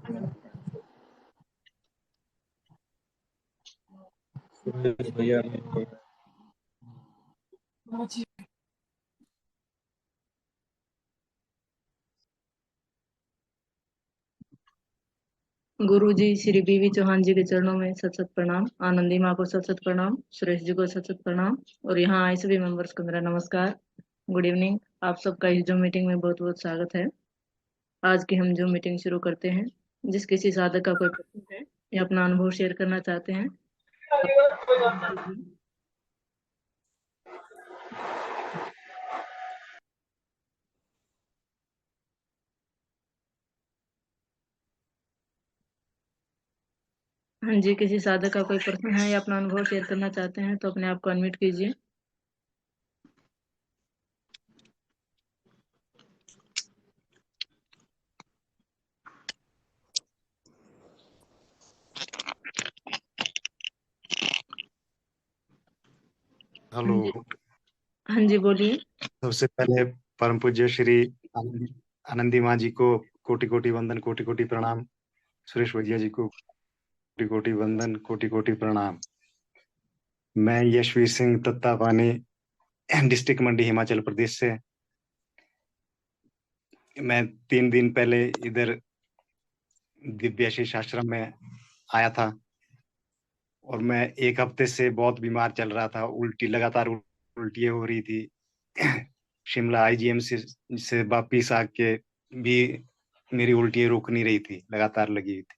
सुरेश भैया गुरु जी श्री बीवी चौहान जी के चरणों में सत सत प्रणाम। आनंदी माँ को सत सत प्रणाम। सुरेश जी को सत सत प्रणाम। और यहाँ आए सभी मेंबर्स को मेरा नमस्कार। Good evening. आप सबका इस जो मीटिंग में बहुत बहुत स्वागत है। आज की हम जो मीटिंग शुरू करते हैं, जिस किसी साधक का कोई प्रश्न है या अपना अनुभव शेयर करना चाहते हैं, हाँ जी, किसी साधक का कोई प्रश्न है या अपना अनुभव शेयर करना चाहते हैं तो अपने आप को अनम्यूट कीजिए। हाँ हेलो। जी, हाँ जी, बोलिए। सबसे पहले परम पूज्य श्री आनंदी माँ जी को कोटि कोटि वंदन, कोटि कोटि प्रणाम। सुरेश भैया जी को कोटि कोटि वंदन, कोटि कोटि प्रणाम। मैं यशवीर सिंह तत्तापानी, डिस्ट्रिक्ट मंडी, हिमाचल प्रदेश से। मैं 3 दिन पहले इधर दिव्याशीष आश्रम में आया था और मैं 1 हफ्ते से बहुत बीमार चल रहा था। उल्टी, लगातार उल्टियाँ हो रही थी। शिमला आईजीएम से वापिस आके भी मेरी उल्टियाँ रुक नहीं रही थी, लगातार लगी हुई थी।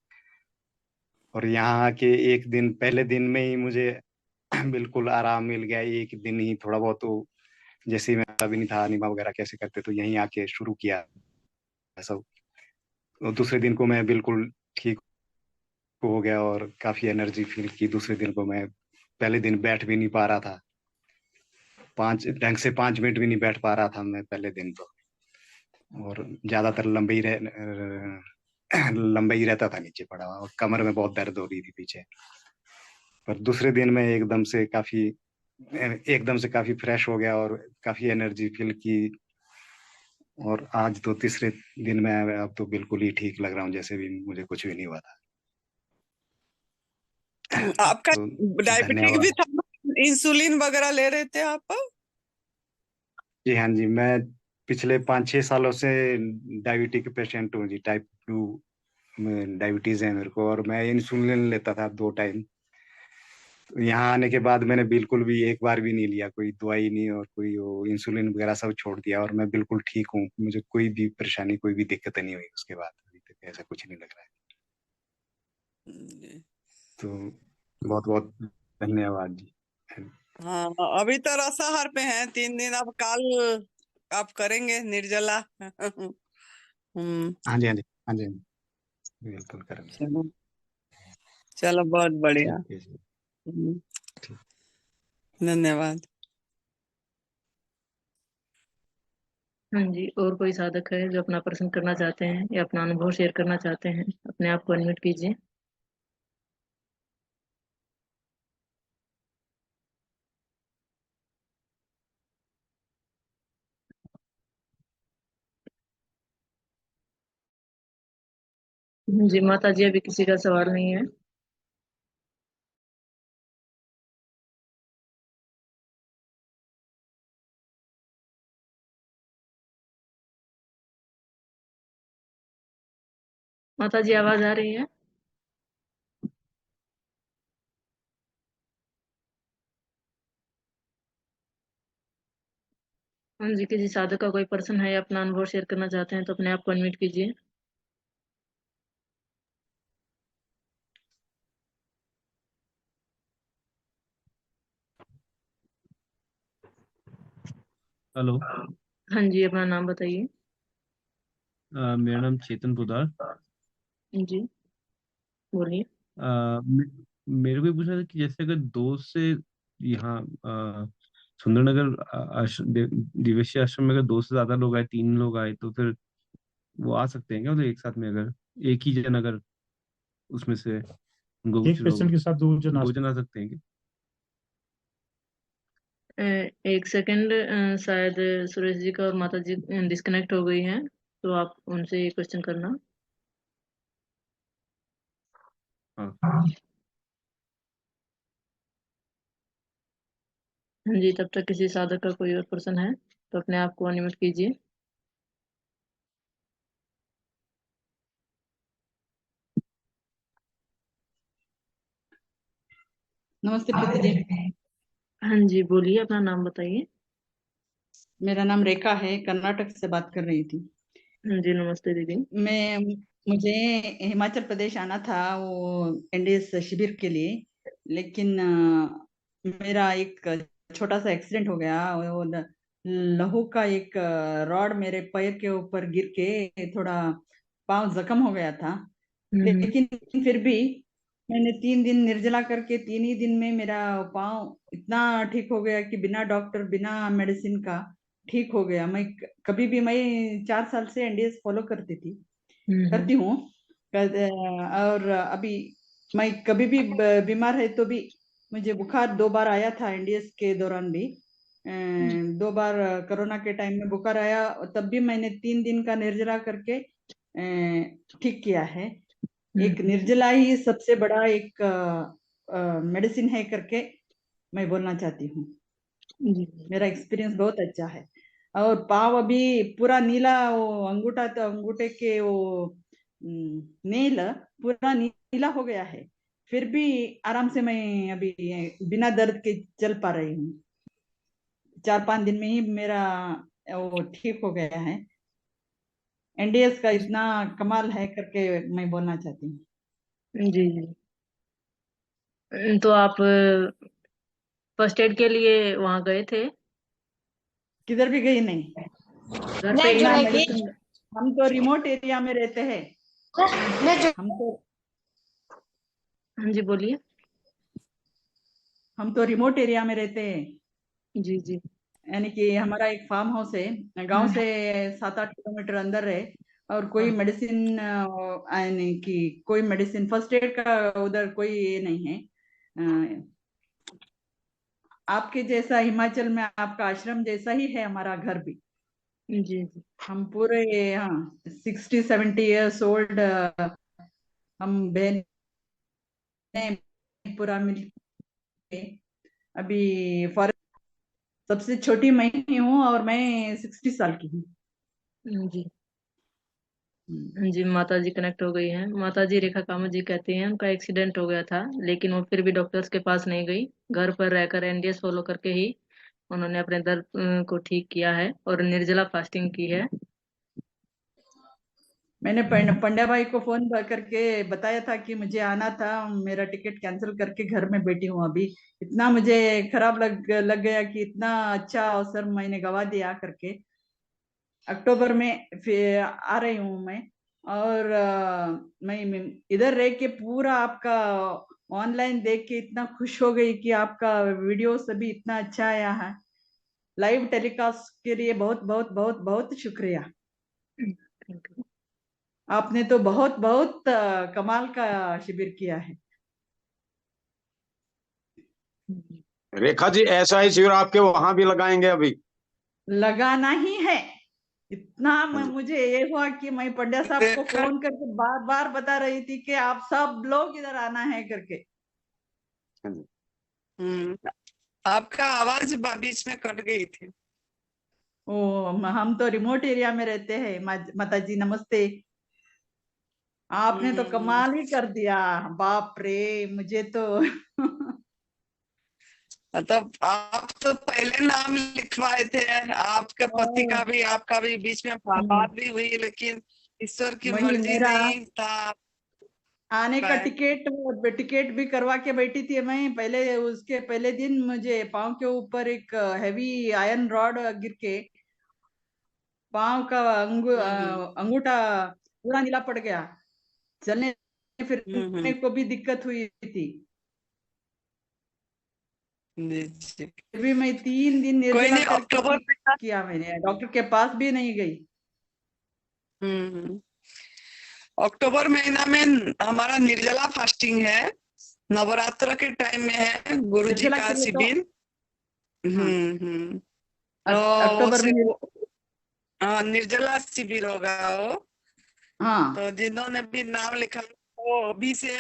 और यहाँ आके एक दिन, पहले दिन में ही मुझे बिल्कुल आराम मिल गया। एक दिन ही थोड़ा बहुत, तो जैसे ही मैं अभी नहीं था, अनिमा वगैरह कैसे करते, तो यहीं आके शुरू किया सब। और दूसरे दिन को मैं बिल्कुल ठीक हो गया और काफी एनर्जी फील की। दूसरे दिन को मैं, पहले दिन बैठ भी नहीं पा रहा था, 5 मिनट भी नहीं बैठ पा रहा था मैं पहले दिन तो। और ज्यादातर लंबे ही रहता था नीचे पड़ा हुआ, और कमर में बहुत दर्द हो रही थी पीछे। पर दूसरे दिन में एकदम से काफी फ्रेश हो गया और काफी एनर्जी फील की। और आज तो तीसरे दिन में अब तो बिल्कुल ही ठीक लग रहा हूँ, जैसे भी मुझे कुछ भी नहीं हुआ था। आपका तो डायबिटीज भी धन्यवाद। था ना? इंसुलिन वगैरह ले रहे थे आप? जी हाँ जी, मैं पिछले 5-6 सालों से डायबिटिक पेशेंट हूँ जी। टाइप 2 में डायबिटीज है मेरे को, और मैं इंसुलिन लेता था 2 टाइम। तो यहाँ आने के बाद मैंने बिल्कुल भी एक बार भी नहीं लिया, कोई दवाई नहीं और कोई वो इंसुलिन वगैरह सब छोड़ दिया, और मैं बिल्कुल ठीक हूँ। मुझे कोई भी परेशानी, कोई भी दिक्कत नहीं हुई उसके बाद। अभी तक ऐसा कुछ नहीं लग रहा है। जी। तो बहुत बहुत धन्यवाद जी। हाँ, अभी तो रसाहार पे हैं 3 दिन। अब कल आप करेंगे निर्जला? हाँ जी, हाँ जी, हाँ जी, हाँ जी, बिल्कुल करेंगे। चलो, चलो, बहुत बढ़िया। ठीक है जी। हम्म, ठीक। धन्यवाद। हाँ जी, और कोई साधक है जो अपना प्रश्न करना चाहते हैं या अपना अनुभव शेयर करना चाहते हैं, अपने आप को अनम्यूट कीजिए। जी माता जी, अभी किसी का सवाल नहीं है। माता जी, आवाज आ रही है? हाँ जी, किसी साधक का कोई प्रश्न है या अपना अनुभव शेयर करना चाहते हैं तो अपने आप को अनम्यूट कीजिए। हेलो। हाँ जी, अपना नाम बताइए। मेरा नाम चेतन पुदार। जी, बोलिए। मेरे को ये पूछना था कि जैसे अगर दो से यहाँ सुंदरनगर दिव्यश्री आश्रम में अगर 2 से ज्यादा लोग आए, 3 लोग आए, तो फिर वो आ सकते हैं क्या? मतलब एक साथ में, अगर एक ही जन, अगर उसमें से उनको एक कुछ पेशेंट लोग, के साथ 2 जन आ 2 जन आ सकते हैं क्या? एक सेकंड, शायद सुरेश जी का और माता जी डिस्कनेक्ट हो गई हैं, तो आप उनसे ये क्वेश्चन करना। हाँ। हाँ जी, तब तक किसी साधक का कोई और प्रश्न है तो अपने आप को अनम्यूट कीजिए। नमस्ते प्रीति जी। हाँ जी, बोलिए, अपना नाम बताइए। मेरा नाम रेखा है, कर्नाटक से बात कर रही थी। हाँ जी, नमस्ते दीदी। मुझे हिमाचल प्रदेश आना था वो एनडीएस शिविर के लिए, लेकिन मेरा एक छोटा सा एक्सीडेंट हो गया। वो लहू का एक रॉड मेरे पैर के ऊपर गिर के थोड़ा पाँव जख्म हो गया था। लेकिन फिर भी मैंने 3 दिन निर्जला करके 3 ही दिन में मेरा पाँव इतना ठीक हो गया कि बिना डॉक्टर बिना मेडिसिन का ठीक हो गया। मैं 4 साल से एनडीएस फॉलो करती हूँ। और अभी मैं कभी भी बीमार है तो भी मुझे बुखार 2 बार आया था एनडीएस के दौरान भी। 2 बार कोरोना के टाइम में बुखार आया, तब भी मैंने 3 दिन का निर्जला करके ठीक किया है। एक निर्जला ही सबसे बड़ा एक मेडिसिन है करके मैं बोलना चाहती हूँ। मेरा एक्सपीरियंस बहुत अच्छा है। और पाव अभी पूरा नीला, वो अंगूठा तो अंगूठे के वो नील पूरा नीला हो गया है। फिर भी आराम से मैं अभी बिना दर्द के चल पा रही हूँ। 4-5 दिन में ही मेरा वो ठीक हो गया है। एनडीएस का इतना कमाल है करके मैं बोलना चाहती हूँ। जी जी। तो आप फर्स्ट एड के लिए वहां गए थे? किधर भी गई नहीं, घर पे बिना ही? मेडिसिन। हम तो रिमोट एरिया में रहते हैं। हाँ जी, बोलिए। हम तो रिमोट एरिया में रहते हैं। जी जी। यानी कि हमारा एक फार्म हाउस है, गांव से 7-8 किलोमीटर अंदर है। और कोई हाँ। मेडिसिन यानी कि कोई मेडिसिन फर्स्ट एड का उधर कोई ये नहीं है। आपके जैसा हिमाचल में आपका आश्रम जैसा ही है हमारा घर भी। जी जी। हम पूरे, हाँ, 60-70 ईयर्स ओल्ड हम बहन पूरा मिलके अभी फॉर सबसे छोटी मैं ही हूँ और मैं 60 साल की हूँ। जी जी। माता जी कनेक्ट हो गई हैं। माता जी रेखा कामत जी कहती हैं उनका एक्सीडेंट हो गया था, लेकिन वो फिर भी डॉक्टर्स के पास नहीं गई। घर पर रहकर एनडीएस फॉलो करके ही उन्होंने अपने दर्द को ठीक किया है और निर्जला फास्टिंग की है। मैंने पंड्या भाई को फोन करके बताया था कि मुझे आना था, मेरा टिकट कैंसिल करके घर में बैठी हूँ अभी। इतना मुझे खराब लग गया कि इतना अच्छा अवसर मैंने गवा दिया करके। अक्टूबर में फिर आ रही हूँ मैं। और मैं इधर रह के पूरा आपका ऑनलाइन देख के इतना खुश हो गई कि आपका वीडियो सभी इतना अच्छा आया है। लाइव टेलीकास्ट के लिए बहुत बहुत बहुत बहुत शुक्रिया। आपने तो बहुत बहुत कमाल का शिविर किया है। रेखा जी, ऐसा ही शिविर आपके वहां भी लगाएंगे अभी? लगाना ही है। इतना हाँ जी। मुझे ये हुआ कि मैं पंड्या साहब को रेखा फोन करके बार बार बता रही थी कि आप सब लोग इधर आना है करके। हाँ जी। आपका आवाज बीच में कट गई थी। ओ, हम तो रिमोट एरिया में रहते हैं। माता जी नमस्ते। आपने तो कमाल ही कर दिया, बाप रे, मुझे तो मतलब आप तो पहले नाम लिखवाए थे, आपके पति का भी आपका भी बीच में बात भी हुई, लेकिन ईश्वर की वही मर्जी मेरा नहीं था। आने का टिकट भी करवा के बैठी थी मैं पहले। उसके पहले दिन मुझे पाँव के ऊपर एक हैवी आयरन रॉड गिर के पाँव का अंगूठा पूरा नीला पड़ गया। चलने फिरने को भी दिक्कत हुई थी। जी। फिर भी मैं 3 दिन कोई निर्जला नहीं, करके अक्टूबर ठीक किया। मैंने डॉक्टर के पास भी नहीं गई। अक्टूबर महीना में हमारा निर्जला फास्टिंग है, नवरात्र के टाइम में है, गुरुजी निर्जला का के लिए तो शिविर। हाँ, तो अक्टूबर में हाँ, निर्जला शिविर होगा वो। हाँ तो जिन्होंने भी नाम लिखा वो अभी से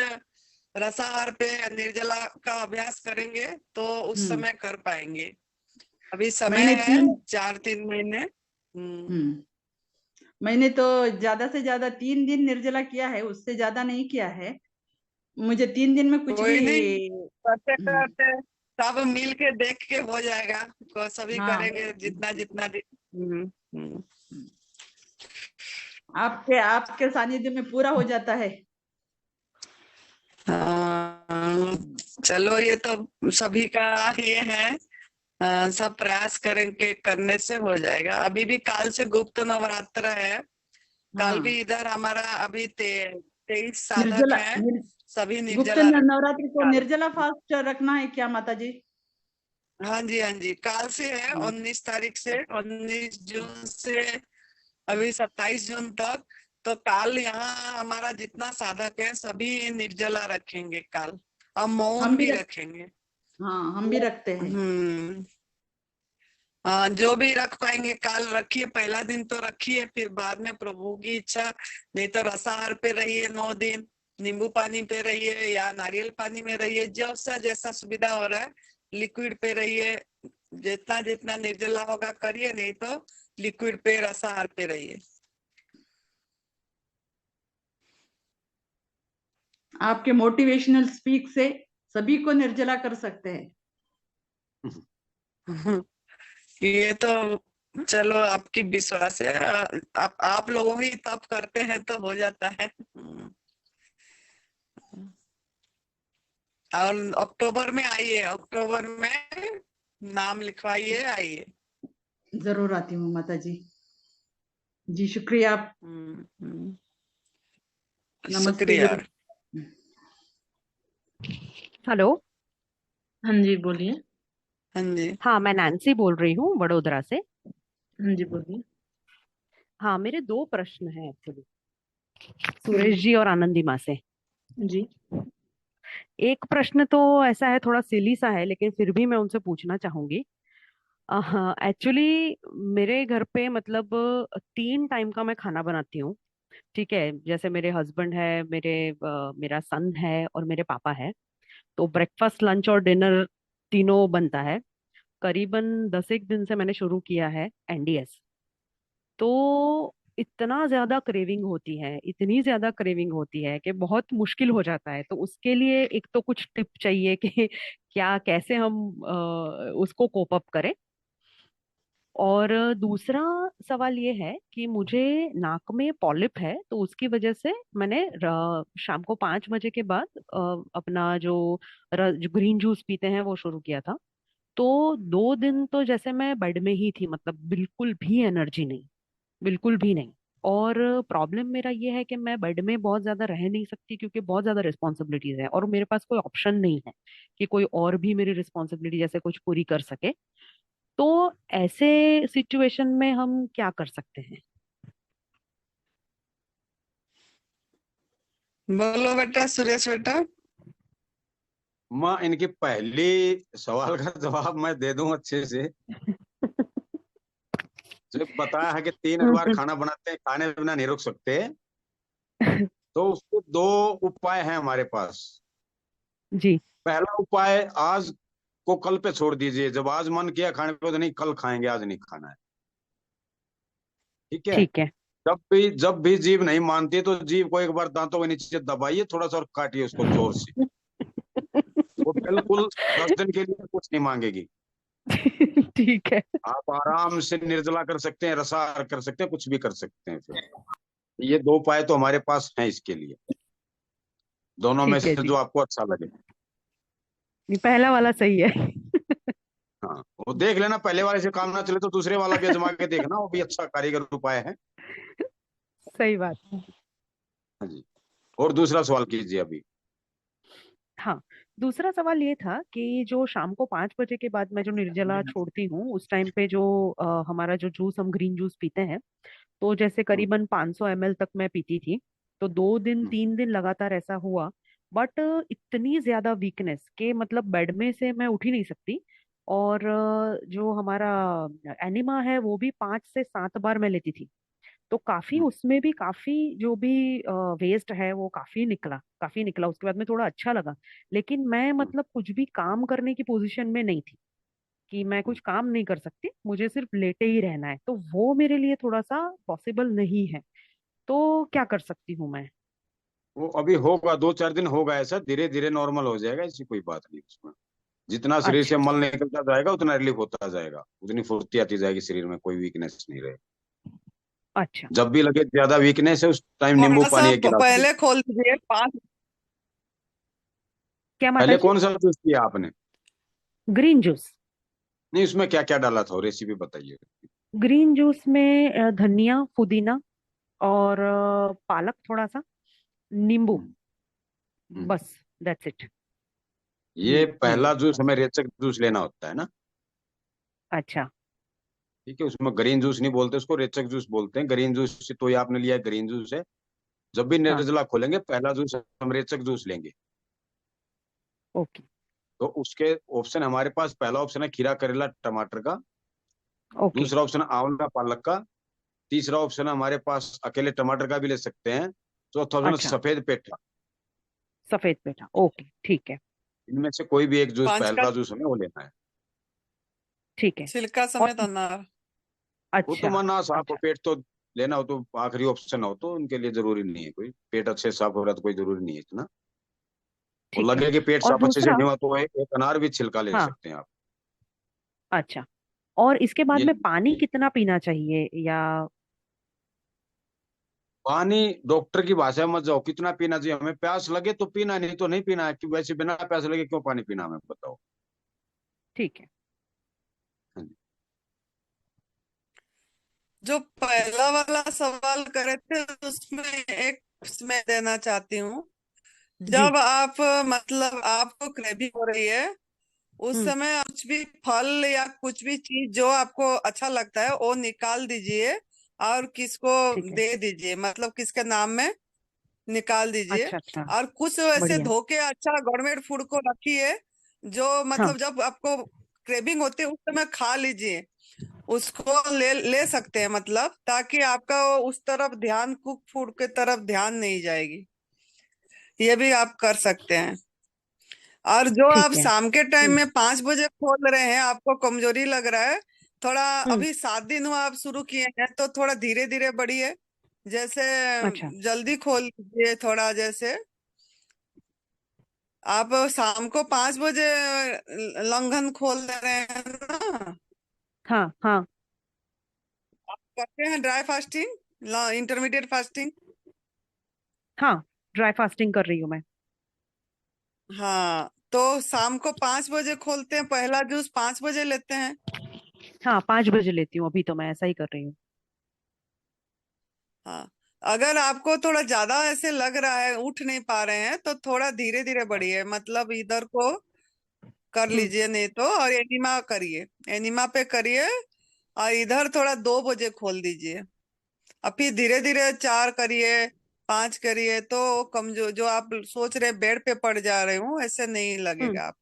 रसाहार पे निर्जला का अभ्यास करेंगे तो उस हम्म समय कर पाएंगे। अभी समय मैंने है 3 4-3 महीने। मैंने तो ज्यादा से ज्यादा 3 दिन निर्जला किया है, उससे ज्यादा नहीं किया है। मुझे 3 दिन में कुछ भी। कोई नहीं, करते हम्म, करते सब मिल के देख के हो जाएगा। को सभी हाँ। करेंगे जितना जितना हम्म। आपके आपके सानिध्य में पूरा हो जाता है। हाँ, चलो ये तो सभी का ये है। सब प्रयास करेंगे, करने से हो जाएगा। अभी भी काल से गुप्त नवरात्र है। काल भी हाँ, इधर हमारा अभी 23 साधक निर्जला हैं। सभी गुप्त निर्जला रखेंगे नवरात्रि को काल। निर्जला फास्ट रखना है क्या माता जी? हाँ जी, हाँ जी, काल से है 19 तारीख से 19 जून से अभी 27 जून तक। तो काल यहाँ हमारा जितना साधक है सभी निर्जला रखेंगे काल, और हम मौन भी भी रख रखेंगे। हाँ, हम भी रखते हैं। हम्म। हाँ, जो भी रख पाएंगे काल रखिए। पहला दिन तो रखिए, फिर बाद में प्रभु की इच्छा, नहीं तो रसाहार पे रहिए 9 दिन, नींबू पानी पे रहिए या नारियल पानी में रहिए, जैसा जैसा सुविधा हो रहा है। लिक्विड पे रहिए, जितना जितना निर्जला होगा करिए, नहीं तो लिक्विड पे रसाहार पे रहिए। आपके मोटिवेशनल स्पीक से सभी को निर्जला कर सकते हैं। ये तो चलो आपकी विश्वास है। आप लोगों ही तप करते हैं तो हो जाता है। और अक्टूबर में आइए, अक्टूबर में नाम लिखवाइए, आइए। जरूर आती हूँ माता जी। जी शुक्रिया। नमस्ते शुक्रिया। गुरु। हेलो। हाँ जी बोलिए। हाँ जी। हाँ, मैं नैन्सी बोल रही हूँ बड़ोदरा से। हाँ जी बोलिए। हाँ, मेरे दो प्रश्न हैं एक्चुअली, सुरेश जी और आनंदी माँ से। जी। एक प्रश्न तो ऐसा है, थोड़ा सिली सा है, लेकिन फिर भी मैं उनसे पूछना चाहूंगी। एक्चुअली मेरे घर पे मतलब 3 टाइम का मैं खाना बनाती हूँ। ठीक है, जैसे मेरे हस्बैंड है, मेरा सन है और मेरे पापा है। तो ब्रेकफास्ट, लंच और डिनर तीनों बनता है। करीबन 10 एक दिन से मैंने शुरू किया है एनडीएस। तो इतना ज्यादा क्रेविंग होती है, इतनी ज्यादा क्रेविंग होती है कि बहुत मुश्किल हो जाता है। तो उसके लिए एक तो कुछ टिप चाहिए कि क्या, कैसे हम उसको कोप अप करें। और दूसरा सवाल ये है कि मुझे नाक में पॉलिप है, तो उसकी वजह से मैंने शाम को 5 बजे के बाद अपना जो ग्रीन जूस पीते हैं वो शुरू किया था। तो 2 दिन तो जैसे मैं बेड में ही थी, मतलब बिल्कुल भी एनर्जी नहीं, बिल्कुल भी नहीं। और प्रॉब्लम मेरा ये है कि मैं बेड में बहुत ज्यादा रह नहीं सकती, क्योंकि बहुत ज्यादा रिस्पॉन्सिबिलिटीज है और मेरे पास कोई ऑप्शन नहीं है कि कोई और भी मेरी रिस्पॉन्सिबिलिटी जैसे कुछ पूरी कर सके। तो ऐसे सिचुएशन में हम क्या कर सकते हैं? बोलो बेटा, सुरेश बेटा। माँ, इनकी पहली सवाल का जवाब मैं दे दूं अच्छे से। जो बताया है कि 3 बार खाना बनाते हैं, खाने बिना नहीं रुक सकते, तो उसके दो उपाय हैं हमारे पास। जी। पहला उपाय, आज को कल पे छोड़ दीजिए। जब आज मन किया खाने को तो नहीं, कल खाएंगे, आज नहीं खाना है। ठीक है। ठीक है। जब भी जीभ नहीं मानती तो जीभ को एक बार दांतों के नीचे दबाइए थोड़ा सा और काटिए उसको जोर से। वो बिल्कुल 10 दिन के लिए कुछ नहीं मांगेगी। ठीक है। आप आराम से निर्जला कर सकते हैं, रसाहार कर सकते हैं, कुछ भी कर सकते हैं। फिर ये दो उपाय तो हमारे पास हैं इसके लिए, दोनों में ठीक है से जी, जो आपको अच्छा लगे। ये पहला वाला सही है। हाँ, वो देख लेना, पहले वाले से काम ना चले तो दूसरे वाला भी आजमा के देखना, वो भी अच्छा कारीगर उपाय है। सही बात। हाँ जी। और दूसरा सवाल कीजिए अभी। हाँ, दूसरा सवाल ये था कि जो शाम को 5 बजे के बाद मैं जो निर्जला छोड़ती हूँ, उस टाइम पे जो हमारा जो जूस, हम ग्रीन जूस पीते हैं, तो जैसे हम्म, करीबन 500 ml तक मैं पीती थी। तो 2 दिन हम्म, 3 दिन लगातार ऐसा हुआ। बट इतनी ज्यादा वीकनेस के मतलब बेड में से मैं उठ ही नहीं सकती। और जो हमारा एनिमा है वो भी 5 से 7 बार मैं लेती थी। तो काफी उसमें भी काफी जो भी वेस्ट है वो काफी निकला उसके बाद में थोड़ा अच्छा लगा। लेकिन मैं मतलब कुछ भी काम करने की पोजीशन में नहीं थी कि मैं कुछ काम नहीं कर सकती, मुझे सिर्फ लेटे ही रहना है, तो वो मेरे लिए थोड़ा सा पॉसिबल नहीं है। तो क्या कर सकती हूँ मैं? वो अभी होगा, 2-4 दिन होगा, ऐसा धीरे धीरे नॉर्मल हो जाएगा, ऐसी कोई बात नहीं उसमें। जितना शरीर से अच्छा मल निकलता जाएगा उतना रिलीफ होता जाएगा, उतनी फुर्ती आती जाएगी, शरीर में कोई वीकनेस नहीं रहेगी। अच्छा। जब भी लगे ज्यादा वीकनेस है, उस टाइम नींबू थोड़ा सा पानी 1 गिलास पहले लीजिए। खोल दीजिए 5। क्या माता पहले जी? कौन सा जूस किया आपने? Green juice. नहीं, उसमें क्या क्या डाला था, रेसिपी बताइए। ग्रीन जूस में धनिया, पुदीना और पालक थोड़ा सा, नींबू, हम्म, हम्म। बस, दैट्स इट। ये नींबू पहला जूस बस। हमें रेचक जूस लेना होता है ना। अच्छा। ठीक है, उसमें ग्रीन जूस नहीं बोलते, उसको रेचक जूस बोलते हैं। ग्रीन जूस से तो ये आपने लिया है, ग्रीन जूस है। जब भी हाँ। निर्जला खोलेंगे, पहला जूस हम रेचक जूस लेंगे। ओके। तो उसके ऑप्शन हमारे पास, पहला ऑप्शन है खीरा करेला टमाटर का। ओके। दूसरा ऑप्शन है आंवला पालक का। तीसरा ऑप्शन है हमारे पास अकेले टमाटर का भी ले सकते हैं। चौथा ऑप्शन है अच्छा, सफेद पेठा। सफेद पेठा, ओके ठीक है। इनमें से कोई भी एक जूस, 5 का पहला जूस हमें वो लेना है। ठीक है। छिलका और समेत अनार। वो तो अच्छा। माना साफ हो अच्छा पेट तो लेना हो तो आखिरी ऑप्शन हो, तो उनके लिए जरूरी नहीं है कोई, पेट अच्छे से साफ हो रहा तो कोई जरूरी नहीं है इतना। और ठीक है। लगे कि पेट और साफ अच्छे से दूसरा, नहीं हुआ तो एक अनार भी छिलका ले हाँ, सकते हैं आप। अच्छा, और इसके बाद ये में पानी कितना पीना चाहिए या? पानी डॉक्टर की भाषा में मत जाओ, कितना पीना चाहिए, हमें प्यास लगे तो पीना, नहीं तो नहीं पीना है। कि वैसे बिना प्यास लगे क्यों पानी पीना, हमें बताओ। ठीक है। हाँ जी। जो पहला वाला सवाल करे थे उसमें एक मैं देना चाहती हूँ। जी। जब आप मतलब आपको क्रेविंग हो रही है, उस हम्म। समय आप कुछ भी फल या कुछ भी चीज जो आपको अच्छा लगता है वो निकाल दीजिए और किसको ठीक है। दे दीजिए, मतलब किसके नाम में निकाल दीजिए। अच्छा अच्छा। और कुछ ऐसे बढ़िया। धो के अच्छा गवर्नमेंट फूड को रखिए, जो हाँ। मतलब जब आपको क्रेविंग होती है उस समय खा लीजिए। उसको ले ले सकते हैं, मतलब ताकि आपका वो उस तरफ ध्यान, कुक फूड की तरफ ध्यान नहीं जाएगी। ये भी आप कर सकते हैं। और जो आप ठीक है। शाम के टाइम हम्म। में 5 बजे खोल रहे हैं, आपको कमजोरी लग रहा है थोड़ा, हम्म। अभी 7 दिन हुआ आप शुरू किए हैं, तो थोड़ा धीरे धीरे बढ़िए। जैसे अच्छा। जल्दी खोल लीजिए थोड़ा, जैसे आप शाम को 5 बजे लंघन खोल रहे हैं ना। हाँ हाँ। करते हैं ड्राई फास्टिंग, इंटरमीडिएट फास्टिंग। हाँ, ड्राई फास्टिंग कर रही हूँ मैं। हाँ, तो शाम को 5 बजे खोलते हैं, पहला जूस 5 बजे लेते हैं। हाँ, 5 बजे लेती हूँ, अभी तो मैं ऐसा ही कर रही हूँ। हाँ, अगर आपको थोड़ा ज्यादा ऐसे लग रहा है, उठ नहीं पा रहे हैं, तो थोड़ा धीरे धीरे बढ़िए, मतलब इधर को कर हम्म। लीजिए, नहीं तो और एनिमा करिए, एनिमा पे करिए। और इधर थोड़ा 2 बजे खोल दीजिए। और फिर धीरे धीरे 4 करिए, 5 करिए, तो कमजोर जो आप सोच रहे बेड पे पड़ जा रहे हो, ऐसे नहीं हम्म। लगेगा आप।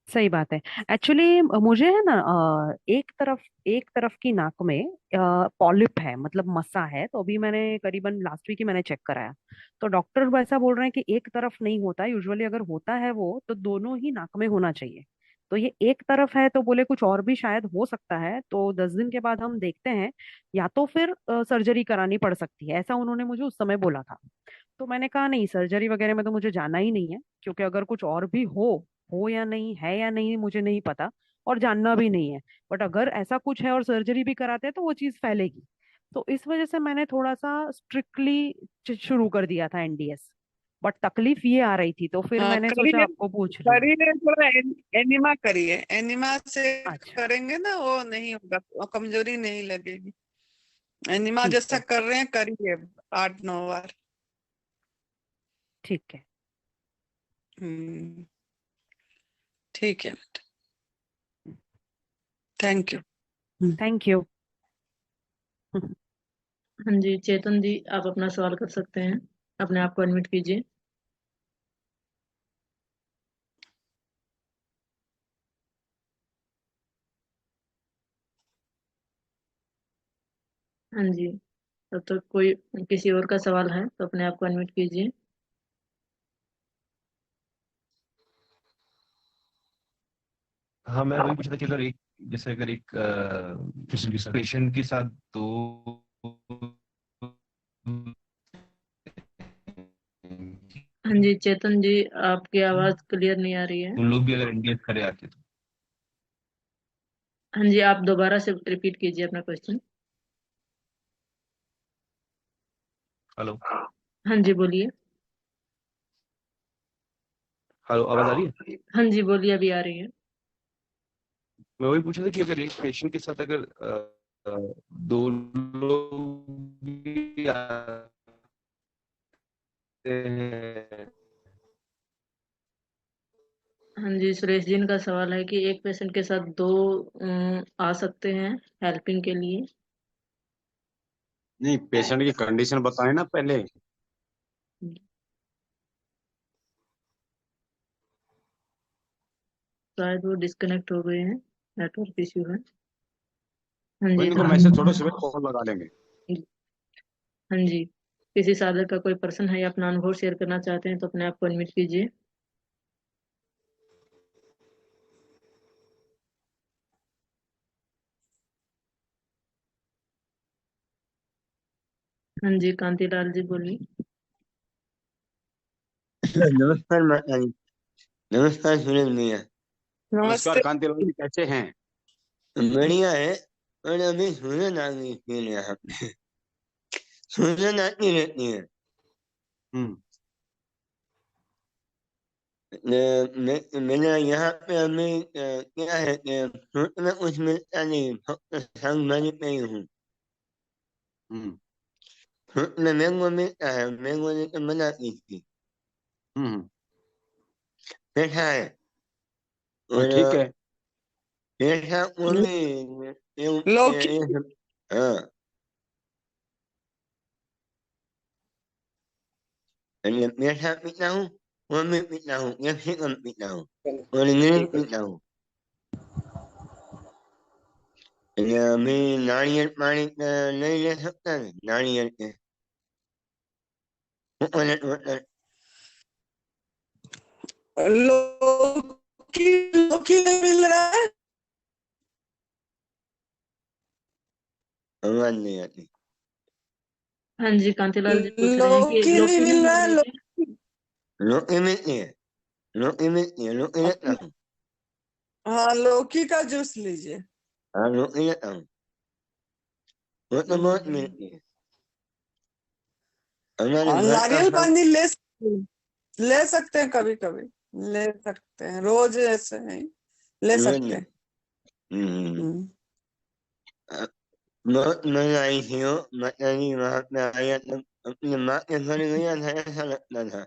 सही बात है। एक्चुअली मुझे है ना, एक तरफ की नाक में पॉलिप है, मतलब मसा है, तो अभी मैंने करीबन लास्ट वीक ही मैंने चेक कराया। तो डॉक्टर वैसा बोल रहे हैं कि एक तरफ नहीं होता, यूजुअली अगर होता है वो तो दोनों ही नाक में होना चाहिए। तो ये एक तरफ है, तो बोले कुछ और भी शायद हो सकता है, तो 10 दिन के बाद हम देखते हैं, या तो फिर सर्जरी करानी पड़ सकती है, ऐसा उन्होंने मुझे उस समय बोला था। तो मैंने कहा नहीं, सर्जरी वगैरह में तो मुझे जाना ही नहीं है, क्योंकि अगर कुछ और भी हो या नहीं है या नहीं मुझे नहीं पता, और जानना भी नहीं है। बट अगर ऐसा कुछ है और सर्जरी भी कराते हैं तो वो चीज फैलेगी। तो इस वजह से मैंने थोड़ा सा स्ट्रिक्टली शुरू कर दिया था एनडीएस। बट तकलीफ ये आ रही थी, तो फिर हाँ, मैंने सोचा करिए आपको पूछ लूं। करिए थोड़ा एनिमा करिए, एनिमा से अच्छा। करेंगे ना, वो नहीं होगा, वो कमजोरी नहीं लगेगी। एनिमा ठीक जैसा है। कर रहे हैं करिए 8-9 बार। ठीक है। हम्म, ठीक है। Thank you. Thank you. हाँ जी, चेतन जी, आप अपना सवाल कर सकते हैं। अपने आप को अनम्यूट कीजिए। हाँ जी। तब तक कोई किसी और का सवाल है तो अपने आप को अनम्यूट कीजिए। हाँ, मैं वही पूछा था कि अगर एक जैसे अगर एक पेशेंट के साथ दो हाँ जी चेतन जी, आपकी आवाज क्लियर नहीं आ रही है। उन लोग भी अगर एंगेज करे आके तो। हाँ जी, आप दोबारा से रिपीट कीजिए अपना क्वेश्चन। हेलो। हाँ जी बोलिए। हेलो, आवाज आ रही है? हाँ जी बोलिए, अभी आ रही है। मैं वही पूछा था कि अगर एक पेशेंट के साथ अगर दो लोग भी आते हैं। हाँ जी, सुरेश जी का सवाल है कि एक पेशेंट के साथ दो आ सकते हैं हेल्पिंग के लिए। नहीं, पेशेंट की कंडीशन बताए ना पहले। शायद वो डिस्कनेक्ट हो गए हैं, नेटवर्क इश्यू है। हाँ कोई जी नहीं, तो तो मैसेज छोड़ो, सुबह कॉल लगा लेंगे। हाँ जी, किसी साधक का कोई पर्सन है या अपना अनुभव शेयर करना चाहते हैं तो अपने आप को अनम्यूट कीजिए। हाँ जी कांतिलाल जी बोलिए। नमस्कार माता जी। नमस्कार सूरज भैया। नमस्कार नमस्ते। कांतिलाल जी, कैसे हैं? बढ़िया है। और अभी सूरज आ गई फिर यहाँ पे। सूरज आती रहती है। हम्म। मेरा यहाँ पे अभी क्या है कि फ्रूट में कुछ मिलता नहीं, फक्त साग भाजी पे ही हूँ। हम्म। फ्रूट में मैंगो मिलता है, मैंगो लेके बनाती थी। हम्म। पेठा है। हाँ, और ठीक है। पेठा वो भी लौकी। ये सब। हाँ, ये पेठा पीता हूँ, वो भी पीता हूँ, कैप्सिकम पीता हूँ और इंग्लिश ठीक है। पीता हूँ। ये अभी नारियल पानी नहीं ले सकता है, नारियल के कोकोनट वाटर। लौकी। लौकी मिल रहा है। आवाज नहीं आती। हाँ जी कांतिलाल जी पूछ रहे हैं कि लौकी नहीं लौकी नहीं मिल रहा मिल है। रही है। लौकी। लौकी मिलती है, लौकी मिलती है, लौकी लेता हूँ। हाँ, लौकी का जूस लीजिए। हाँ, लौकी लेता हूँ, वो तो बहुत हम्म। मिलती है। हमारे और घर का नारियल फल। पानी ले सकते हैं, कभी कभी ले सकते हैं, रोज ऐसे नहीं ले रोज सकते नहीं। हैं। हम्म। हम्म। अ, बहुत मजा आई थी वो, माता जी वहां पे आया तब अपनी माँ के घर गया था, ऐसा लगता था।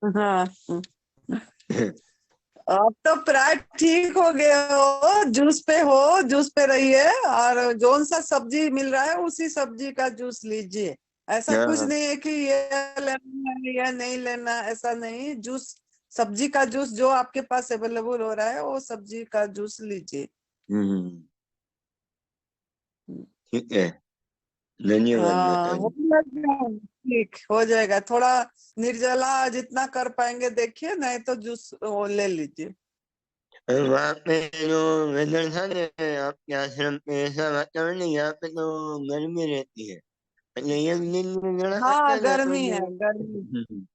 हाँ। अब तो प्राय ठीक हो गए हो, जूस पे हो, जूस पे रहिए। और जोन सा सब्जी मिल रहा है उसी सब्जी का जूस लीजिए। ऐसा कुछ हाँ। नहीं है कि ये लेना है या नहीं लेना, ऐसा नहीं। जूस, सब्जी का जूस जो आपके पास अवेलेबल हो रहा है वो सब्जी का जूस लीजिए। हम्म। ठीक है, धन्यवाद माता हाँ, जी। ठीक हो जाएगा। थोड़ा निर्जला जितना कर पाएंगे देखिए, नहीं तो जूस वो ले लीजिए। और वहाँ पे जो वेदर था ना, आपके आश्रम पे ऐसा वातावरण नहीं, यहाँ पे तो गर्मी रहती है। मतलब एक दिन में जरा आता हाँ, ना तो गर्मी है, गर्मी।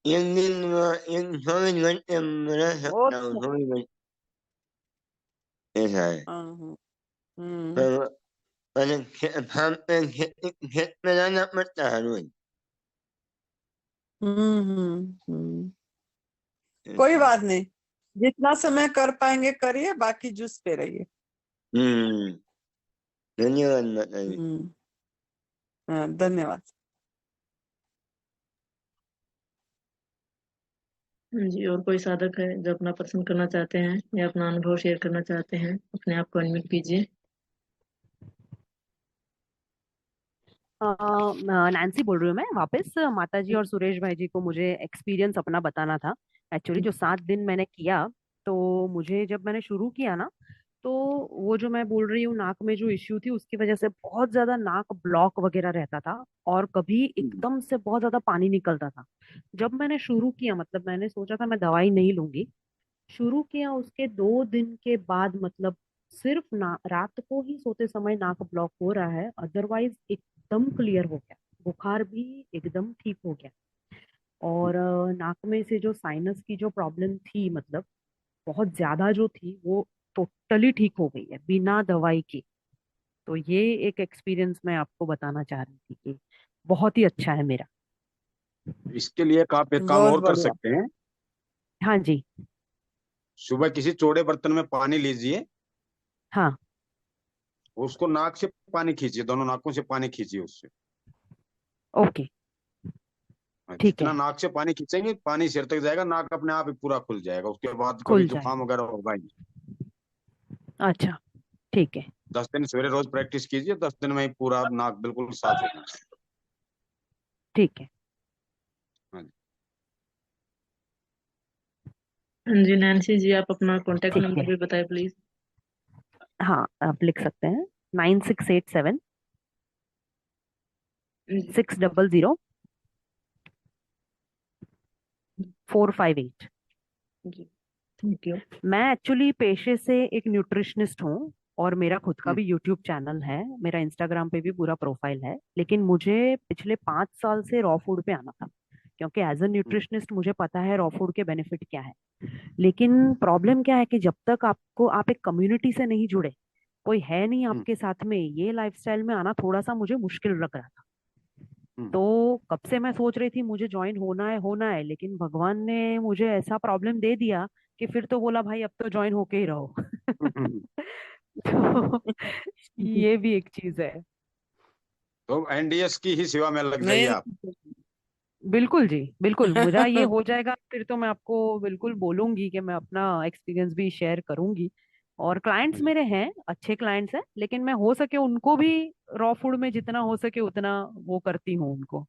एक दिन एक 24 घंटे रह वो सकता हूँ, 24 घंटे ऐसा है। हाँ, हम्म। पर पर फार्म पे खेत में जाना पड़ता है रोज। हम्म। हम्म। कोई ऐसा है। बात नहीं, जितना समय कर पाएंगे करिए, बाकी जूस पे रहिए। हम्म। धन्यवाद माता जी। हम्म। हाँ, धन्यवाद। हाँ जी, और कोई साधक है जो अपना प्रश्न करना चाहते हैं या अपना अनुभव शेयर करना चाहते हैं, अपने आप को अनम्यूट कीजिए। नैन्सी बोल रही हूँ मैं वापस। माता जी और सुरेश भाई जी को मुझे एक्सपीरियंस अपना बताना था। एक्चुअली जो 7 दिन मैंने किया, तो मुझे जब मैंने शुरू किया ना, तो वो जो मैं बोल रही हूँ नाक में जो इश्यू थी उसकी वजह से बहुत ज्यादा नाक ब्लॉक वगैरह रहता था, और कभी एकदम से बहुत ज्यादा पानी निकलता था। जब मैंने शुरू किया, मतलब मैंने सोचा था मैं दवाई नहीं लूंगी, शुरू किया उसके 2 दिन के बाद मतलब सिर्फ ना रात को ही सोते समय नाक ब्लॉक हो रहा है, अदरवाइज एकदम क्लियर हो गया। बुखार भी एकदम ठीक हो गया। और नाक में से जो साइनस की जो प्रॉब्लम थी, मतलब बहुत ज्यादा जो थी, वो टोटली ठीक हो गई है बिना दवाई की। तो ये एक एक्सपीरियंस मैं आपको बताना चाह रही थी कि बहुत ही अच्छा है मेरा। इसके लिए आप एक काम बहुत और कर बढ़िया। सकते हैं। हाँ जी। सुबह किसी चौड़े बर्तन में पानी लीजिए, हाँ। उसको नाक से पानी खींचिए, दोनों नाकों से पानी खींचिए उससे। ओके। हाँ, ठीक जितना है। नाक से पानी खींचेंगे पानी सिर तक जाएगा, नाक अपने आप ही पूरा खुल जाएगा, उसके बाद कभी खुल जुकाम जाएगा। वगैरह होगा ही नहीं। अच्छा। ठीक है। 10 दिन सवेरे रोज प्रैक्टिस कीजिए, 10 दिन में ही पूरा नाक बिल्कुल साफ हो जाएगा। ठीक है। हाँ जी। हाँ जी नैन्सी जी, आप अपना कॉन्टेक्ट ठीक नंबर है। भी बताएं प्लीज। हाँ, आप लिख सकते हैं 9687 जी 600 458। जी, थैंक यू। मैं एक्चुअली पेशे से एक न्यूट्रिशनिस्ट हूँ, और मेरा खुद का हम्म, भी यूट्यूब चैनल है, मेरा इंस्टाग्राम पे भी पूरा प्रोफाइल है। लेकिन मुझे पिछले 5 साल से रॉ फूड पे आना था, क्योंकि एज अ हम्म, न्यूट्रिशनिस्ट मुझे पता है रॉ फूड के बेनिफिट क्या है। लेकिन प्रॉब्लम क्या है कि जब तक आपको आप एक कम्युनिटी से नहीं जुड़े, कोई है नहीं हम्म, आपके साथ में, ये लाइफस्टाइल में आना थोड़ा सा मुझे मुश्किल लग रहा था। हम्म, तो कब से मैं सोच रही थी मुझे ज्वाइन होना है, लेकिन भगवान ने मुझे ऐसा प्रॉब्लम दे दिया कि फिर तो बोला भाई अब तो ज्वाइन होके ही रहो। हम्म। तो ये भी एक चीज है। तो एनडीएस की ही सेवा में लग जाइए नहीं आप। बिल्कुल जी, बिल्कुल, मुझे ये हो जाएगा फिर तो मैं आपको बिल्कुल बोलूंगी कि मैं अपना एक्सपीरियंस भी शेयर करूंगी। और क्लाइंट्स जी। मेरे हैं, अच्छे क्लाइंट्स हैं, लेकिन मैं हो सके उनको भी रॉ फूड में जितना हो सके उतना वो करती हूँ उनको।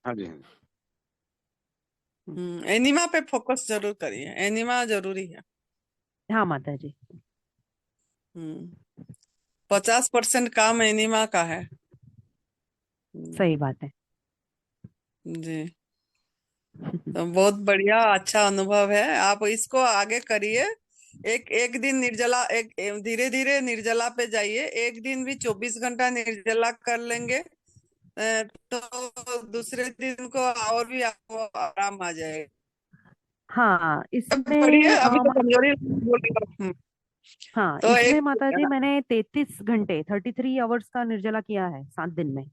हाँ जी, हाँ जी। एनिमा पे फोकस जरूर करिए, एनिमा जरूरी है। हाँ माता जी। 50% काम एनिमा का है। हम्म, सही बात है। जी। तो बहुत बढ़िया, अच्छा अनुभव है, आप इसको आगे करिए। एक एक दिन निर्जला, एक धीरे धीरे निर्जला पे जाइए। एक दिन भी 24 घंटा निर्जला कर लेंगे तो दूसरे दिन को और भी आपको आराम आ जाएगा। हाँ बढ़िया, इसमें अभी तो कमजोरी बोल रही हूँ। हाँ तो इसमें एक माता जी मैंने 33 घंटे 33 आवर्स का निर्जला किया है 7 दिन में।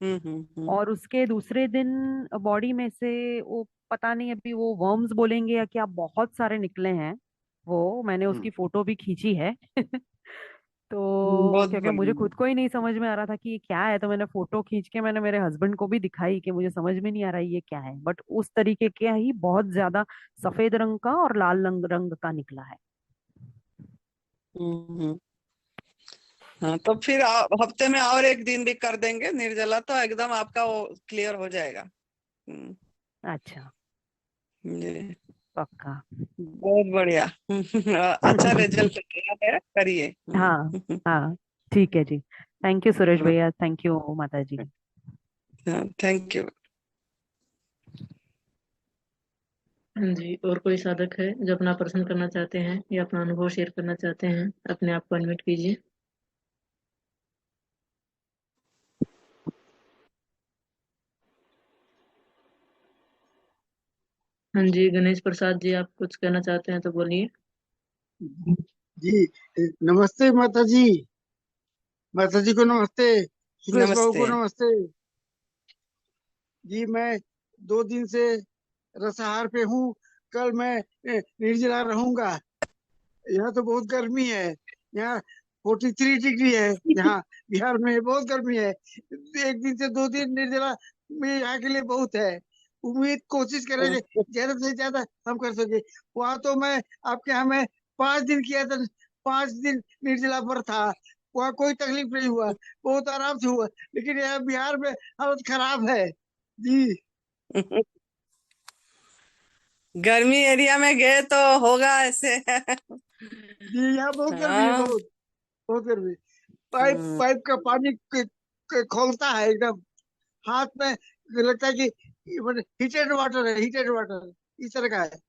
हम्म। और उसके दूसरे दिन बॉडी में से वो पता नहीं अभी वो वर्म्स बोलेंगे या क्या, बहुत सारे निकले हैं। वो मैंने उसकी हम्म, फोटो भी खींची है। तो बहुत क्योंकि मुझे बढ़िया। खुद को ही नहीं समझ में आ रहा था कि ये क्या है, तो मैंने फोटो खींच के मैंने मेरे हस्बैंड को भी दिखाई कि मुझे समझ में नहीं आ रहा है ये क्या है, बट उस तरीके का ही बहुत ज्यादा सफेद रंग का और लाल रंग का निकला है। हम्म। हाँ, तो फिर हफ्ते में और एक दिन भी कर देंगे निर्जला तो एकदम आपका वो क्लियर हो जाएगा। हम्म, अच्छा। जी। पक्का। बहुत बढ़िया। अच्छा रिजल्ट है, करिए। हाँ। हाँ। ठीक है जी। थैंक यू सुरेश भैया, थैंक यू माता जी। Thank you. हाँ जी, और कोई साधक है जो अपना प्रश्न करना चाहते हैं या अपना अनुभव शेयर करना चाहते हैं, अपने आप को अनम्यूट कीजिए। हाँ जी गणेश प्रसाद जी, आप कुछ कहना चाहते हैं तो बोलिए। जी नमस्ते माता जी। माता जी को नमस्ते। सुरेश बाबू नमस्ते। को नमस्ते। जी मैं 2 दिन से रसाहार पे हूँ। कल मैं निर्जला रहूंगा। यहाँ तो बहुत गर्मी है। यहाँ 43 डिग्री है। यहाँ बिहार में बहुत गर्मी है। 1 दिन से 2 दिन निर्जला में यहाँ के लिए बहुत है। उम्मीद कोशिश करेंगे ज्यादा से ज्यादा हम कर सके। वहाँ तो मैं आपके यहाँ में 5 दिन किया था। 5 दिन निर्जला पर था। वहाँ कोई तकलीफ नहीं हुआ, बहुत आराम से हुआ। लेकिन यहाँ बिहार में हालत खराब है जी। गर्मी एरिया में गए तो होगा ऐसे। जी यहाँ बहुत गर्मी है, हाँ। बहुत बहुत गर्मी। पाइप हम्म। पाइप का पानी खोलता है एकदम हाथ में, लगता है कि हीटेड वाटर है, हीटेड वाटर इस तरह का है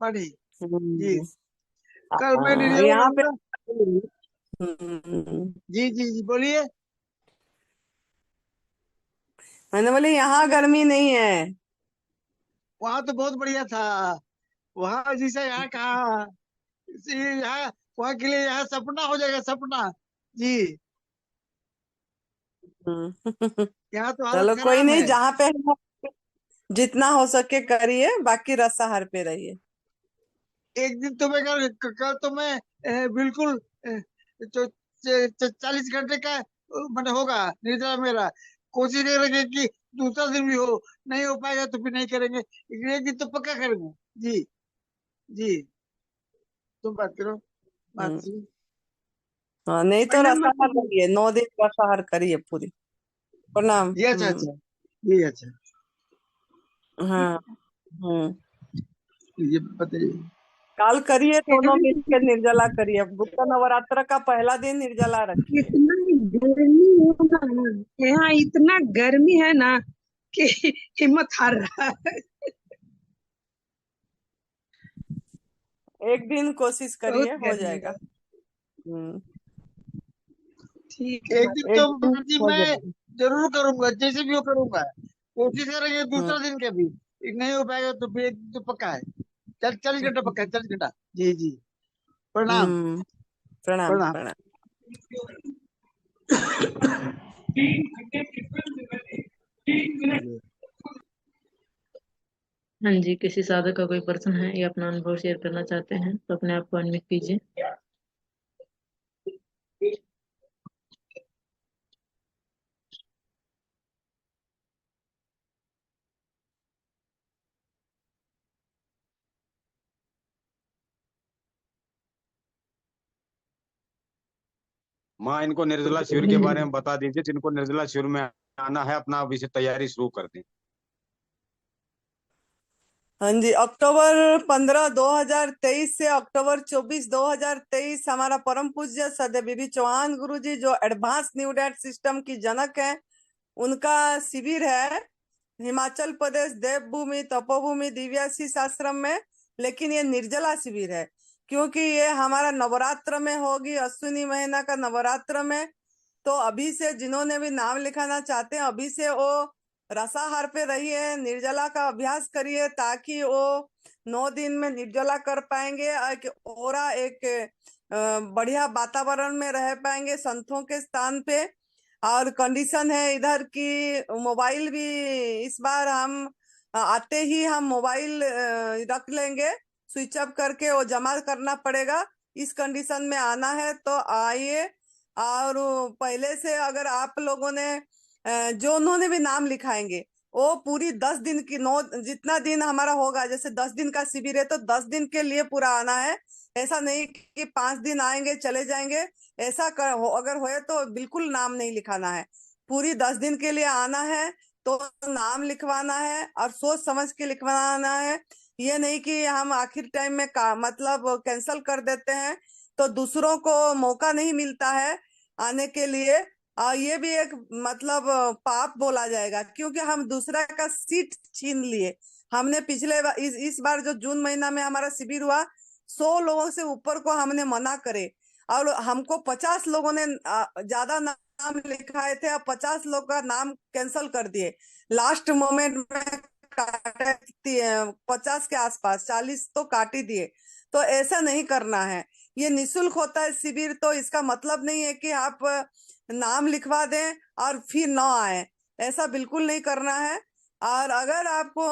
पानी। जी हम्म। कल मैं निर्जला यहाँ पे रहूंगा। हम्म, जी जी जी बोलिए। मैंने बोली यहाँ गर्मी नहीं है। वहां तो बहुत बढ़िया था, वहां जैसा यहाँ कहा, यहाँ वहां के लिए यहाँ सपना हो जाएगा, सपना। जी हम्म। यहाँ तो हालत चलो कोई खराब नहीं, है। जहाँ पे है, जितना हो सके करिए, बाकी रसाहार पे रहिए। एक दिन तो मैं कल तो मैं बिल्कुल जो 40 घंटे का मतलब होगा निर्जला मेरा। कोशिश करेंगे कि दूसरा दिन भी हो, नहीं हो पाएगा तो फिर नहीं करेंगे, लेकिन एक दिन तो पक्का करेंगे। जी जी तुम बात करो, बात हम्म। सुनो। हाँ, नहीं तो फाइनल मत रसाहार कीजिए। रहिए, 9 दिन रसाहार करिए पूरी। प्रणाम। जी अच्छा अच्छा। जी अच्छा। हाँ। हम्म। ये बताइए। काल करिए, दोनों मिलकर निर्जला करिए। गुप्त नवरात्र का पहला दिन निर्जला रखिए। इतना गर्मी होगा ना, यहाँ इतना गर्मी है ना कि हिम्मत हार रहा है। एक दिन कोशिश बहुत करिए, हो गर्मी जाएगा। है। हम्म। ठीक है एक दिन एक तो दिन जी हो मैं जाएगा। जरूर करूंगा, जैसे भी हो करूंगा। कोशिश करेंगे हम्म। दूसरा दिन के भी, एक नहीं हो पाएगा तो फिर एक दिन तो पक्का है। 40 घंटा पक्का है, 40 घंटा। जी जी प्रणाम। प्रणाम प्रणाम। प्रणाम। हाँ जी, किसी साधक का कोई प्रश्न है या अपना अनुभव शेयर करना चाहते हैं तो अपने आप को अनम्यूट कीजिए। माँ, इनको निर्जला शिविर के बारे में बता दीजिए, जिनको निर्जला शिविर में आना है अपना अभी से तैयारी शुरू कर दें। हाँ जी, अक्टूबर 15 2023 से अक्टूबर 24 2023 हमारा परम पूज्य सदैव बीबी चौहान गुरु जी, जो एडवांस न्यू डेट सिस्टम की जनक है, उनका शिविर है हिमाचल प्रदेश देवभूमि तपोभूमि दिव्याशीष आश्रम में। लेकिन ये निर्जला शिविर है, क्योंकि ये हमारा नवरात्र में होगी, अश्विनी महीना का नवरात्र में। तो अभी से जिन्होंने भी नाम लिखाना चाहते हैं, अभी से वो रसाहार पे रहिए, निर्जला का अभ्यास करिए, ताकि वो 9 दिन में निर्जला कर पाएंगे, एक ओरा एक बढ़िया वातावरण में रह पाएंगे संतों के स्थान पे। और कंडीशन है इधर की मोबाइल भी इस बार हम आते ही हम मोबाइल रख लेंगे, स्विच ऑफ करके वो जमा करना पड़ेगा। इस कंडीशन में आना है तो आइए। और पहले से अगर आप लोगों ने जो उन्होंने भी नाम लिखाएंगे, वो पूरी 10 दिन की, 9 जितना दिन हमारा होगा, जैसे 10 दिन का शिविर है तो 10 दिन के लिए पूरा आना है। ऐसा नहीं कि 5 दिन आएंगे चले जाएंगे। ऐसा अगर होए तो बिल्कुल नाम नहीं लिखाना है। पूरी 10 दिन के लिए आना है तो नाम लिखवाना है, और सोच समझ के लिखवाना है। ये नहीं कि हम आखिर टाइम में मतलब कैंसल कर देते हैं तो दूसरों को मौका नहीं मिलता है आने के लिए। ये भी एक मतलब पाप बोला जाएगा, क्योंकि हम दूसरा का सीट छीन लिए। हमने पिछले बार इस बार जो जून महीना में हमारा शिविर हुआ, 100 लोगों से ऊपर को हमने मना करे, और हमको 50 लोगों ने ज्यादा नाम लिखाए थे, और 50 लोग का नाम कैंसल कर दिए लास्ट मोमेंट में। काटे 50 के आसपास, 40 तो काट ही दिए। तो ऐसा नहीं करना है। ये निशुल्क होता है शिविर, तो इसका मतलब नहीं है कि आप नाम लिखवा दें और फिर न आए, ऐसा बिल्कुल नहीं करना है। और अगर आपको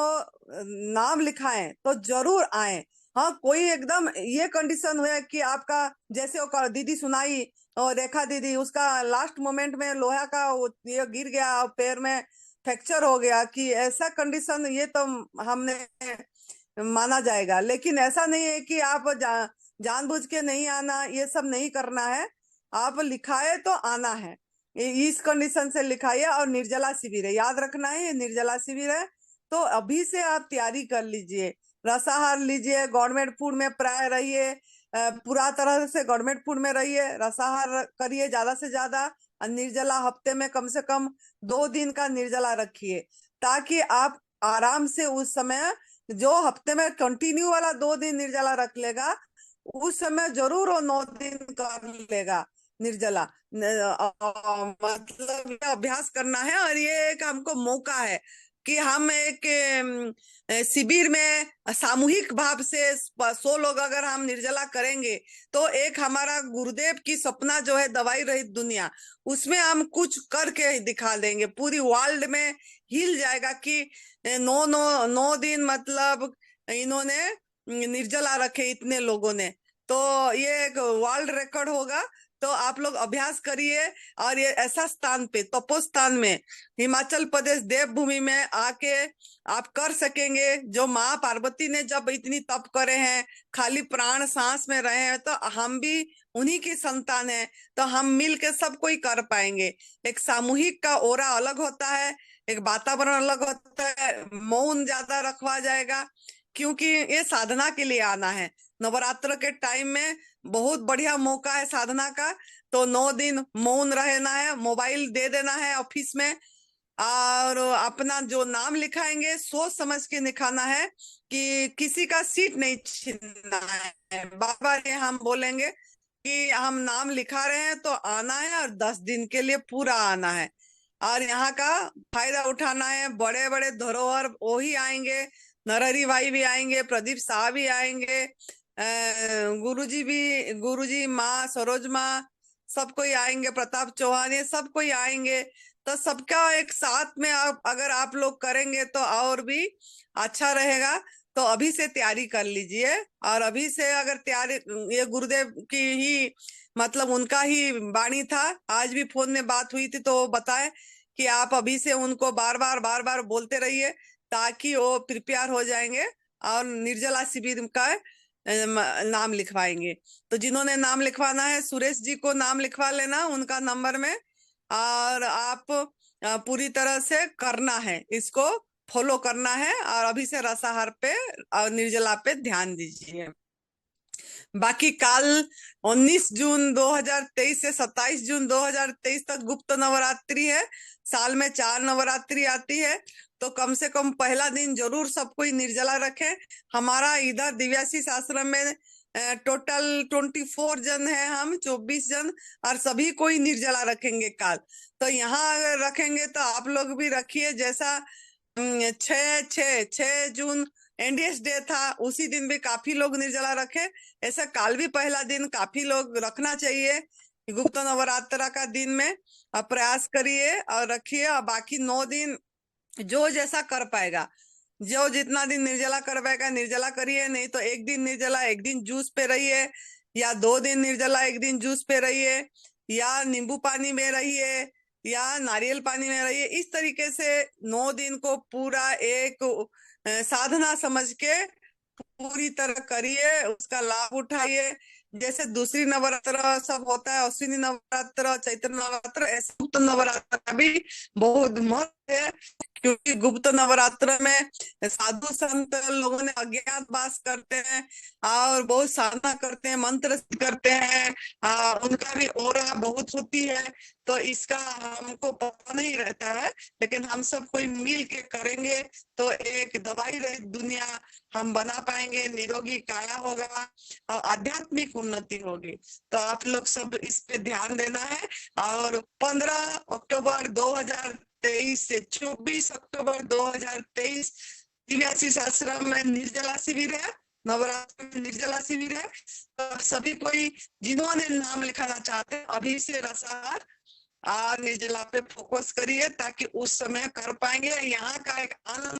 नाम लिखाएं तो जरूर आए। हाँ, कोई एकदम ये कंडीशन हुआ कि आपका, जैसे वो दीदी सुनाई और रेखा दीदी, उसका लास्ट मोमेंट में लोहा का ये गिर गया और पैर में फ्रैक्चर हो गया, कि ऐसा कंडीशन ये तो हमने माना जाएगा। लेकिन ऐसा नहीं है कि आप जानबूझ के नहीं आना, ये सब नहीं करना है। आप लिखाए तो आना है, इस कंडीशन से लिखाइए। और निर्जला शिविर है, याद रखना है ये निर्जला शिविर है। तो अभी से आप तैयारी कर लीजिए, रसाहार लीजिए, गवर्नमेंट फूड में प्राय रहिए, पूरा तरह से गवर्नमेंट में रहिए, रसाहार करिए ज्यादा से ज्यादा, और निर्जला हफ्ते में कम से कम 2 दिन का निर्जला रखिए, ताकि आप आराम से उस समय जो हफ्ते में कंटिन्यू वाला 2 दिन निर्जला रख लेगा, उस समय जरूर वो 9 दिन कर लेगा निर्जला। मतलब ये अभ्यास करना है, और ये एक हमको मौका है कि हम एक शिविर में सामूहिक भाव से 100 लोग अगर हम निर्जला करेंगे, तो एक हमारा गुरुदेव की सपना जो है दवाई रहित दुनिया, उसमें हम कुछ करके दिखा देंगे, पूरी वर्ल्ड में हिल जाएगा कि 9 दिन मतलब इन्होंने निर्जला रखे इतने लोगों ने, तो ये एक वर्ल्ड रिकॉर्ड होगा। तो आप लोग अभ्यास करिए, और ये ऐसा स्थान पे, तपोस्थान में, हिमाचल प्रदेश देवभूमि में आके आप कर सकेंगे, जो माँ पार्वती ने जब इतनी तप करे हैं, खाली प्राण सांस में रहे हैं, तो हम भी उन्हीं की संतान है, तो हम मिल के सब कोई कर पाएंगे। एक सामूहिक का ओरा अलग होता है, एक वातावरण अलग होता है, मौन ज्यादा रखवा जाएगा, क्योंकि ये साधना के लिए आना है। नवरात्र के टाइम में बहुत बढ़िया मौका है साधना का, तो 9 दिन मौन रहना है, मोबाइल दे देना है ऑफिस में, और अपना जो नाम लिखाएंगे सोच समझ के लिखाना है, कि किसी का सीट नहीं छीनना है। बार बार ये हम बोलेंगे कि हम नाम लिखा रहे हैं तो आना है, और 10 दिन के लिए पूरा आना है, और यहाँ का फायदा उठाना है। बड़े बड़े धरोहर वो ही आएंगे, नरहरी भाई भी आएंगे, प्रदीप शाह भी आएंगे, गुरुजी माँ सरोज माँ सब कोई आएंगे, प्रताप चौहान, ये सब कोई आएंगे। तो सबका एक साथ में अगर आप लोग करेंगे तो और भी अच्छा रहेगा। तो अभी से तैयारी कर लीजिए, और अभी से अगर तैयारी, ये गुरुदेव की ही मतलब उनका ही वाणी था, आज भी फोन में बात हुई थी तो वो बताए कि आप अभी से उनको बार बार बोलते रहिए, ताकि वो प्रिपेयर हो जाएंगे और निर्जला शिविर का नाम लिखवाएंगे। तो जिन्होंने नाम लिखवाना है, सुरेश जी को नाम लिखवा लेना उनका नंबर में, और आप पूरी तरह से करना है, इसको फॉलो करना है, और अभी से रसाहार पे और निर्जला पे ध्यान दीजिए। बाकी कल 19 जून 2023 से 27 जून 2023 तक गुप्त नवरात्रि है। साल में 4 नवरात्रि आती है, तो कम से कम पहला दिन जरूर सब कोई निर्जला रखे। हमारा इधर दिव्याशीष आश्रम में टोटल 24 जन है, हम 24 जन, और सभी कोई निर्जला रखेंगे कल। तो यहाँ अगर रखेंगे तो आप लोग भी रखिए। जैसा 6 जून एनडीएस डे था, उसी दिन भी काफी लोग निर्जला रखे, ऐसा काल भी पहला दिन काफी लोग रखना चाहिए गुप्त नवरात्रा का दिन में। प्रयास करिए और रखिए, और बाकी 9 दिन जो जैसा कर पाएगा, जो जितना दिन निर्जला कर पाएगा निर्जला करिए, नहीं तो एक दिन निर्जला, एक दिन जूस पे रहिए, या 2 दिन निर्जला, एक दिन जूस पे रहिए, या नींबू पानी में रहिए, या नारियल पानी में रहिए। इस तरीके से 9 दिन को पूरा एक साधना समझ के पूरी तरह करिए, उसका लाभ उठाइए। जैसे दूसरी नवरात्र सब होता है, अश्विनी नवरात्र, चैत्र नवरात्र, ऐसे गुप्त नवरात्र का भी बहुत महत्व है, क्योंकि गुप्त नवरात्र में साधु संत लोगों ने अज्ञातवास करते हैं और बहुत साधना करते हैं, मंत्र करते हैं, उनका भी ओरा बहुत होती है। तो इसका हमको पता नहीं रहता है, लेकिन हम सब कोई मिल के करेंगे तो एक दवाई रहित दुनिया हम बना पाएंगे, निरोगी काया होगा और आध्यात्मिक उन्नति होगी। तो आप लोग सब इस पे ध्यान देना है। और 15 अक्टूबर 2023 से 24 अक्टूबर 2023 दिव्याशीष आश्रम में निर्जला शिविर है, नवरात्र में निर्जला शिविर है। तो सभी कोई जिन्होंने नाम लिखाना चाहते हैं अभी से रसाहार निर्जला पे फोकस करिए, ताकि उस समय कर पाएंगे। यहाँ का एक आनंद